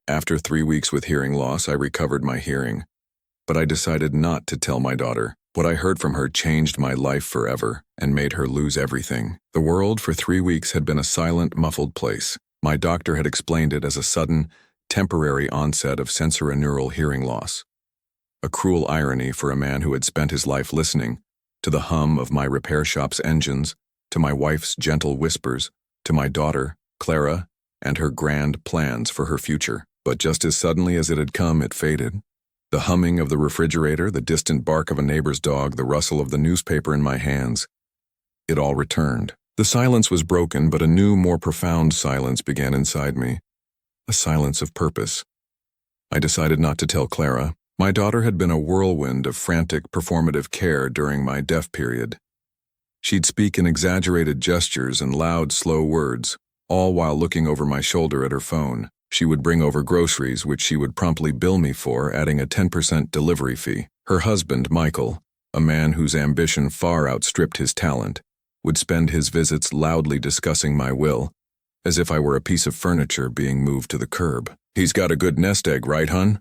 After 3 weeks with hearing loss, I recovered my hearing. But I decided not to tell my daughter. What I heard from her changed my life forever and made her lose everything. The world for 3 weeks had been a silent, muffled place. My doctor had explained it as a sudden, temporary onset of sensorineural hearing loss. A cruel irony for a man who had spent his life listening to the hum of my repair shop's engines, to my wife's gentle whispers, to my daughter, Clara, and her grand plans for her future. But just as suddenly as it had come, it faded. The humming of the refrigerator, the distant bark of a neighbor's dog, the rustle of the newspaper in my hands, it all returned. The silence was broken, but a new, more profound silence began inside me. A silence of purpose. I decided not to tell Clara. My daughter had been a whirlwind of frantic, performative care during my deaf period. She'd speak in exaggerated gestures and loud, slow words, all while looking over my shoulder at her phone. She would bring over groceries, which she would promptly bill me for, adding a 10% delivery fee. Her husband, Michael, a man whose ambition far outstripped his talent, would spend his visits loudly discussing my will, as if I were a piece of furniture being moved to the curb. "He's got a good nest egg, right, hun?"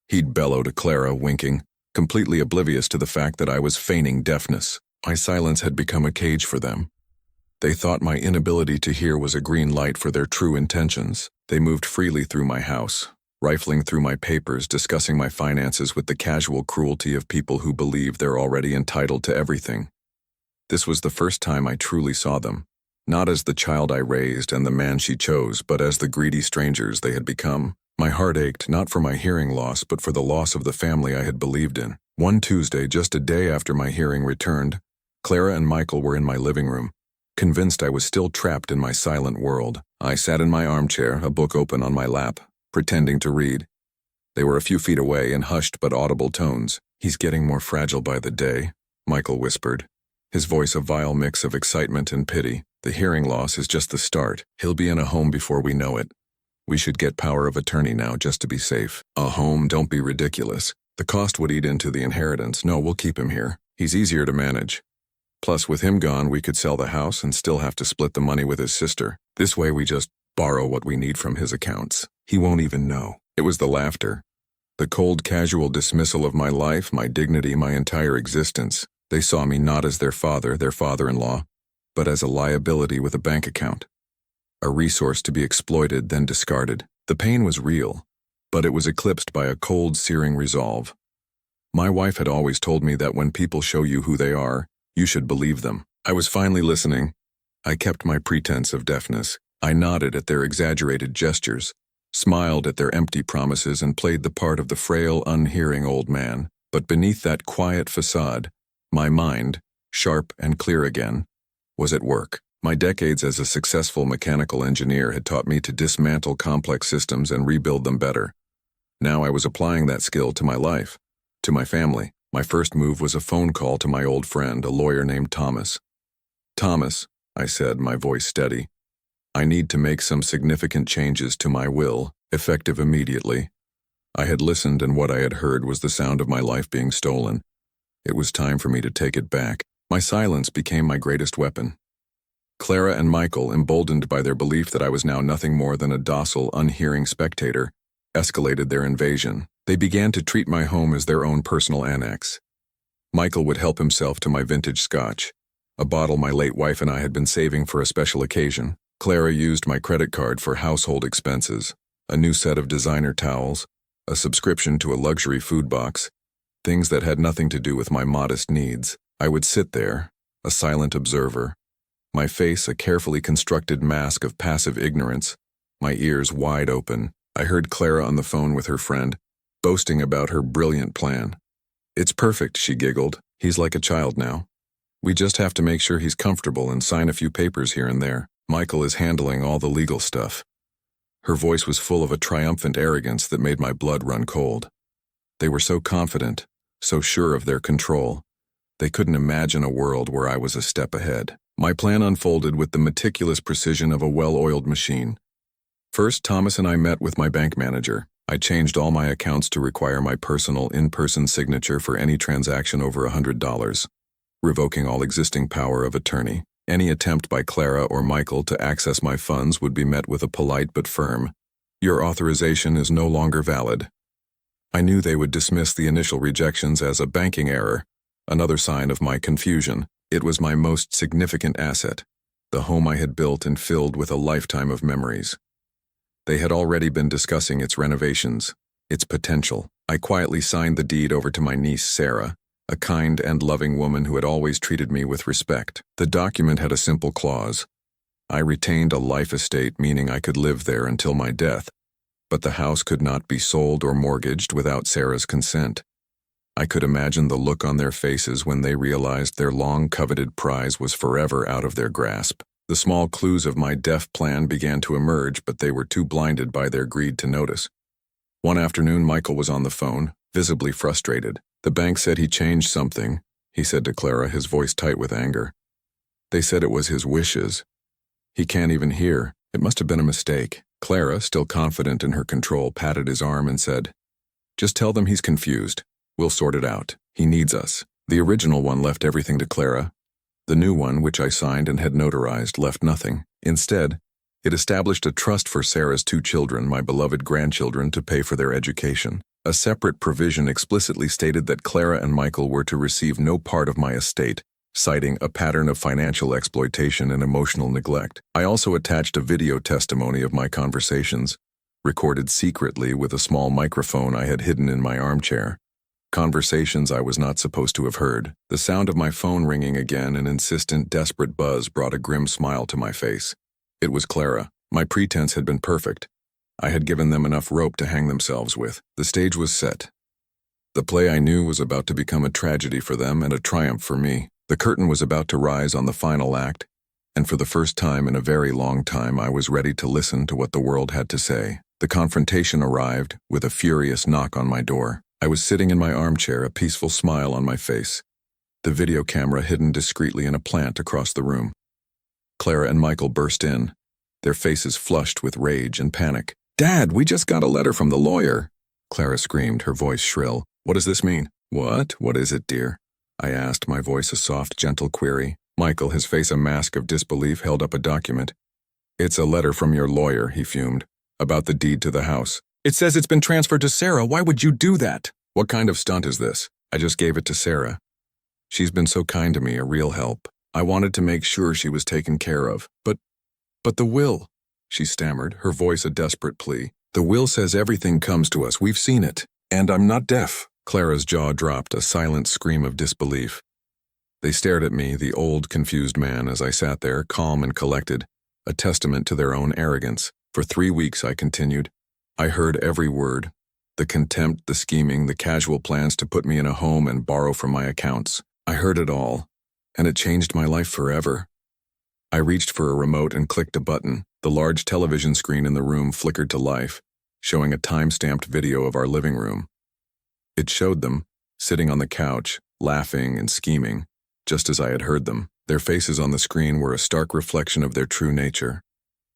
He'd bellow to Clara, winking, completely oblivious to the fact that I was feigning deafness. My silence had become a cage for them. They thought my inability to hear was a green light for their true intentions. They moved freely through my house, rifling through my papers, discussing my finances with the casual cruelty of people who believe they're already entitled to everything. This was the first time I truly saw them, not as the child I raised and the man she chose, but as the greedy strangers they had become. My heart ached not for my hearing loss, but for the loss of the family I had believed in. One Tuesday, just a day after my hearing returned, Clara and Michael were in my living room, convinced I was still trapped in my silent world. I sat in my armchair, a book open on my lap, pretending to read. They were a few feet away in hushed but audible tones. "He's getting more fragile by the day," Michael whispered, his voice a vile mix of excitement and pity. "The hearing loss is just the start. He'll be in a home before we know it. We should get power of attorney now just to be safe." "A home? Don't be ridiculous. The cost would eat into the inheritance. No, we'll keep him here. He's easier to manage. Plus, with him gone, we could sell the house and still have to split the money with his sister. This way we just borrow what we need from his accounts. He won't even know." It was the laughter, the cold, casual dismissal of my life, my dignity, my entire existence. They saw me not as their father-in-law, but as a liability with a bank account. A resource to be exploited, then discarded. The pain was real, but it was eclipsed by a cold, searing resolve. My wife had always told me that when people show you who they are, you should believe them. I was finally listening. I kept my pretense of deafness. I nodded at their exaggerated gestures, smiled at their empty promises, and played the part of the frail, unhearing old man. But beneath that quiet facade, my mind, sharp and clear again, was at work. My decades as a successful mechanical engineer had taught me to dismantle complex systems and rebuild them better. Now I was applying that skill to my life, to my family. My first move was a phone call to my old friend, a lawyer named Thomas. "Thomas," I said, my voice steady, "I need to make some significant changes to my will, effective immediately." I had listened, and what I had heard was the sound of my life being stolen. It was time for me to take it back. My silence became my greatest weapon. Clara and Michael, emboldened by their belief that I was now nothing more than a docile, unhearing spectator, escalated their invasion. They began to treat my home as their own personal annex. Michael would help himself to my vintage scotch, a bottle my late wife and I had been saving for a special occasion. Clara used my credit card for household expenses, a new set of designer towels, a subscription to a luxury food box, things that had nothing to do with my modest needs. I would sit there, a silent observer, my face a carefully constructed mask of passive ignorance, my ears wide open. I heard Clara on the phone with her friend, boasting about her brilliant plan. "It's perfect," she giggled. "He's like a child now. We just have to make sure he's comfortable and sign a few papers here and there. Michael is handling all the legal stuff." Her voice was full of a triumphant arrogance that made my blood run cold. They were so confident, so sure of their control. They couldn't imagine a world where I was a step ahead. My plan unfolded with the meticulous precision of a well-oiled machine. First, Thomas and I met with my bank manager. I changed all my accounts to require my personal, in-person signature for any transaction over $100, revoking all existing power of attorney. Any attempt by Clara or Michael to access my funds would be met with a polite but firm, Your authorization is no longer valid. I knew they would dismiss the initial rejections as a banking error, another sign of my confusion. It was my most significant asset, the home I had built and filled with a lifetime of memories. They had already been discussing its renovations, its potential. I quietly signed the deed over to my niece, Sarah, a kind and loving woman who had always treated me with respect. The document had a simple clause. I retained a life estate, meaning I could live there until my death, but the house could not be sold or mortgaged without Sarah's consent. I could imagine the look on their faces when they realized their long-coveted prize was forever out of their grasp. The small clues of my death plan began to emerge, but they were too blinded by their greed to notice. One afternoon, Michael was on the phone, visibly frustrated. The bank said he changed something, he said to Clara, his voice tight with anger. They said it was his wishes. He can't even hear. It must have been a mistake. Clara, still confident in her control, patted his arm and said, "Just tell them he's confused. We'll sort it out. He needs us." The original one left everything to Clara. The new one, which I signed and had notarized, left nothing. Instead, it established a trust for Sarah's 2 children, my beloved grandchildren, to pay for their education. A separate provision explicitly stated that Clara and Michael were to receive no part of my estate, citing a pattern of financial exploitation and emotional neglect. I also attached a video testimony of my conversations, recorded secretly with a small microphone I had hidden in my armchair. Conversations I was not supposed to have heard. The sound of my phone ringing again, an insistent, desperate buzz, brought a grim smile to my face. It was Clara. My pretense had been perfect. I had given them enough rope to hang themselves with. The stage was set. The play I knew was about to become a tragedy for them and a triumph for me. The curtain was about to rise on the final act, and for the first time in a very long time I was ready to listen to what the world had to say. The confrontation arrived with a furious knock on my door. I was sitting in my armchair, a peaceful smile on my face, the video camera hidden discreetly in a plant across the room. Clara and Michael burst in, their faces flushed with rage and panic. "Dad, we just got a letter from the lawyer," Clara screamed, her voice shrill. "What does this mean?" What is it, dear?" I asked, my voice a soft, gentle query. Michael, his face a mask of disbelief, held up a document. "It's a letter from your lawyer," he fumed, "about the deed to the house." "It says it's been transferred to Sarah. Why would you do that?" "What kind of stunt is this? I just gave it to Sarah. She's been so kind to me, a real help. I wanted to make sure she was taken care of. But the will," she stammered, her voice a desperate plea. "The will says everything comes to us. We've seen it. And I'm not deaf." Clara's jaw dropped, a silent scream of disbelief. They stared at me, the old, confused man, as I sat there, calm and collected, a testament to their own arrogance. For 3 weeks, I continued. I heard every word. The contempt, the scheming, the casual plans to put me in a home and borrow from my accounts. I heard it all, and it changed my life forever. I reached for a remote and clicked a button. The large television screen in the room flickered to life, showing a time-stamped video of our living room. It showed them, sitting on the couch, laughing and scheming, just as I had heard them. Their faces on the screen were a stark reflection of their true nature,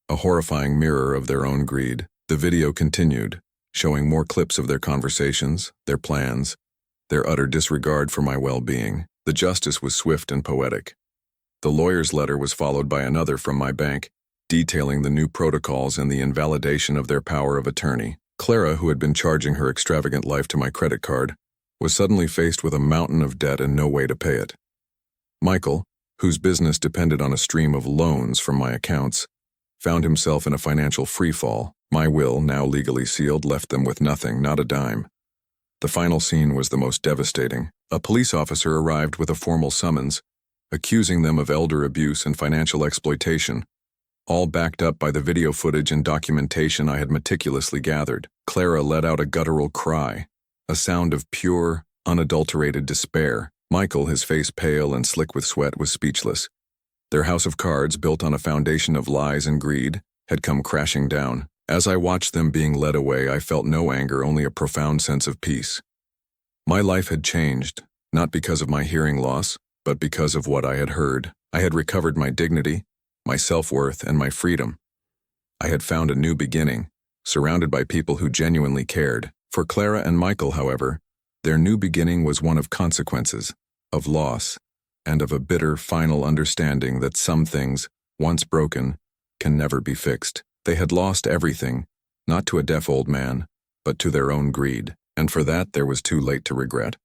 a horrifying mirror of their own greed. The video continued, showing more clips of their conversations, their plans, their utter disregard for my well-being. The justice was swift and poetic. The lawyer's letter was followed by another from my bank, detailing the new protocols and the invalidation of their power of attorney. Clara, who had been charging her extravagant life to my credit card, was suddenly faced with a mountain of debt and no way to pay it. Michael, whose business depended on a stream of loans from my accounts, found himself in a financial freefall. My will, now legally sealed, left them with nothing, not a dime. The final scene was the most devastating. A police officer arrived with a formal summons, accusing them of elder abuse and financial exploitation, all backed up by the video footage and documentation I had meticulously gathered. Clara let out a guttural cry, a sound of pure, unadulterated despair. Michael, his face pale and slick with sweat, was speechless. Their house of cards, built on a foundation of lies and greed, had come crashing down. As I watched them being led away, I felt no anger, only a profound sense of peace. My life had changed, not because of my hearing loss, but because of what I had heard. I had recovered my dignity, my self-worth, and my freedom. I had found a new beginning, surrounded by people who genuinely cared. For Clara and Michael, however, their new beginning was one of consequences, of loss, and of a bitter, final understanding that some things, once broken, can never be fixed. They had lost everything, not to a deaf old man, but to their own greed, and for that there was too late to regret.